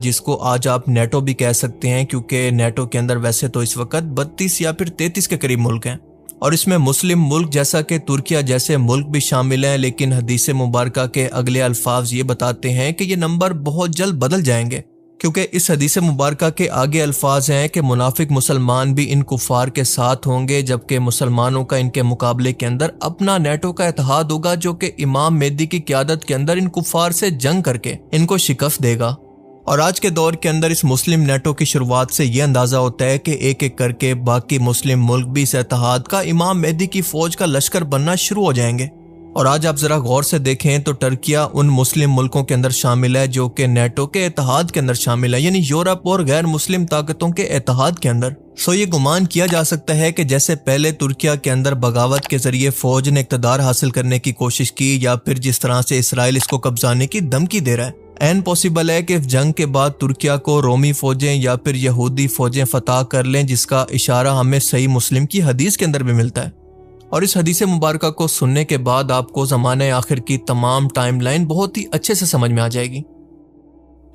جس کو آج آپ نیٹو بھی کہہ سکتے ہیں، کیونکہ نیٹو کے اندر ویسے تو اس وقت 32 یا پھر 33 کے قریب ملک ہیں، اور اس میں مسلم ملک جیسا کہ ترکیہ جیسے ملک بھی شامل ہیں، لیکن حدیث مبارکہ کے اگلے الفاظ یہ بتاتے ہیں کہ یہ نمبر بہت جلد بدل جائیں گے، کیونکہ اس حدیث مبارکہ کے آگے الفاظ ہیں کہ منافق مسلمان بھی ان کفار کے ساتھ ہوں گے، جبکہ مسلمانوں کا ان کے مقابلے کے اندر اپنا نیٹو کا اتحاد ہوگا، جو کہ امام مہدی کی قیادت کے اندر ان کفار سے جنگ کر کے ان کو شکست دے گا۔ اور آج کے دور کے اندر اس مسلم نیٹو کی شروعات سے یہ اندازہ ہوتا ہے کہ ایک ایک کر کے باقی مسلم ملک بھی اس اتحاد کا امام مہدی کی فوج کا لشکر بننا شروع ہو جائیں گے۔ اور آج آپ ذرا غور سے دیکھیں تو ترکیہ ان مسلم ملکوں کے اندر شامل ہے جو کہ نیٹو کے اتحاد کے اندر شامل ہے، یعنی یورپ اور غیر مسلم طاقتوں کے اتحاد کے اندر۔ یہ گمان کیا جا سکتا ہے کہ جیسے پہلے ترکیہ کے اندر بغاوت کے ذریعے فوج نے اقتدار حاصل کرنے کی کوشش کی، یا پھر جس طرح سے اسرائیل اس کو قبضانے کی دھمکی دے رہا ہے، این پاسبل ہے کہ جنگ کے بعد ترکیہ کو رومی فوجیں یا پھر یہودی فوجیں فتح کر لیں، جس کا اشارہ ہمیں صحیح مسلم کی حدیث کے اندر بھی ملتا ہے۔ اور اس حدیث مبارکہ کو سننے کے بعد آپ کو زمانہ آخر کی تمام ٹائم لائن بہت ہی اچھے سے سمجھ میں آ جائے گی۔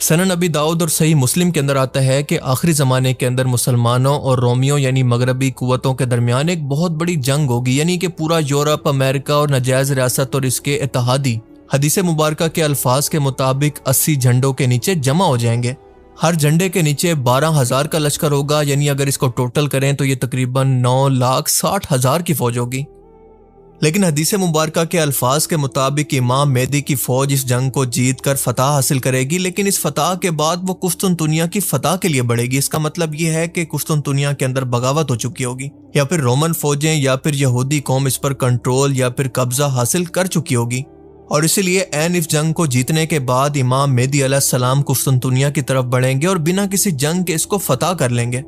سنن ابی داؤد اور صحیح مسلم کے اندر آتا ہے کہ آخری زمانے کے اندر مسلمانوں اور رومیوں یعنی مغربی قوتوں کے درمیان ایک بہت بڑی جنگ ہوگی، یعنی کہ پورا یورپ، امریکہ اور نجائز ریاست اور اس کے اتحادی حدیث مبارکہ کے الفاظ کے مطابق 80 جھنڈوں کے نیچے جمع ہو جائیں گے۔ ہر جھنڈے کے نیچے 12,000 کا لشکر ہوگا، یعنی اگر اس کو ٹوٹل کریں تو یہ تقریباً 9,60,000 کی فوج ہوگی۔ لیکن حدیث مبارکہ کے الفاظ کے مطابق امام مہدی کی فوج اس جنگ کو جیت کر فتح حاصل کرے گی، لیکن اس فتح کے بعد وہ قسطنطنیہ کی فتح کے لیے بڑھے گی۔ اس کا مطلب یہ ہے کہ قسطنطنیہ کے اندر بغاوت ہو چکی ہوگی، یا پھر رومن فوجیں یا پھر یہودی قوم اس پر کنٹرول یا پھر قبضہ حاصل کر چکی ہوگی، اور اسی لیے اس جنگ کو جیتنے کے بعد امام مہدی علیہ السلام قسطنطنیہ کی طرف بڑھیں گے اور بنا کسی جنگ کے اس کو فتح کر لیں گے۔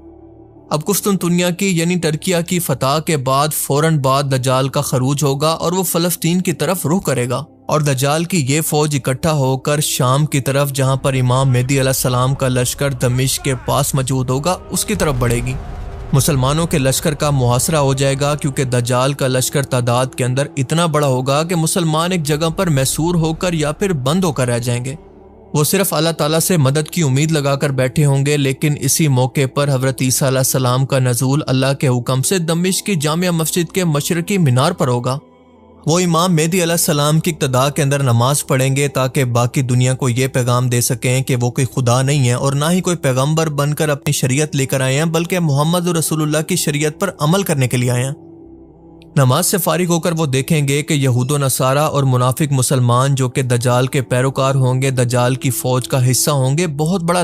اب قسطنطنیہ کی یعنی ترکیہ کی فتح کے بعد فوراً بعد دجال کا خروج ہوگا اور وہ فلسطین کی طرف رخ کرے گا، اور دجال کی یہ فوج اکٹھا ہو کر شام کی طرف، جہاں پر امام مہدی علیہ السلام کا لشکر دمشق کے پاس موجود ہوگا، اس کی طرف بڑھے گی۔ مسلمانوں کے لشکر کا محاصرہ ہو جائے گا، کیونکہ دجال کا لشکر تعداد کے اندر اتنا بڑا ہوگا کہ مسلمان ایک جگہ پر محصور ہو کر یا پھر بند ہو کر رہ جائیں گے۔ وہ صرف اللہ تعالیٰ سے مدد کی امید لگا کر بیٹھے ہوں گے، لیکن اسی موقع پر حضرت عیسیٰ علیہ السلام کا نزول اللہ کے حکم سے دمشق کی جامع مسجد کے مشرقی مینار پر ہوگا۔ وہ امام مہدی علیہ السلام کی اقتداء کے اندر نماز پڑھیں گے تاکہ باقی دنیا کو یہ پیغام دے سکیں کہ وہ کوئی خدا نہیں ہے، اور نہ ہی کوئی پیغمبر بن کر اپنی شریعت لے کر آئے ہیں، بلکہ محمد رسول اللہ کی شریعت پر عمل کرنے کے لیے آئے ہیں۔ نماز سے فارغ ہو کر وہ دیکھیں گے کہ یہود و نصارہ اور منافق مسلمان جو کہ دجال کے پیروکار ہوں گے، دجال کی فوج کا حصہ ہوں گے، بہت بڑا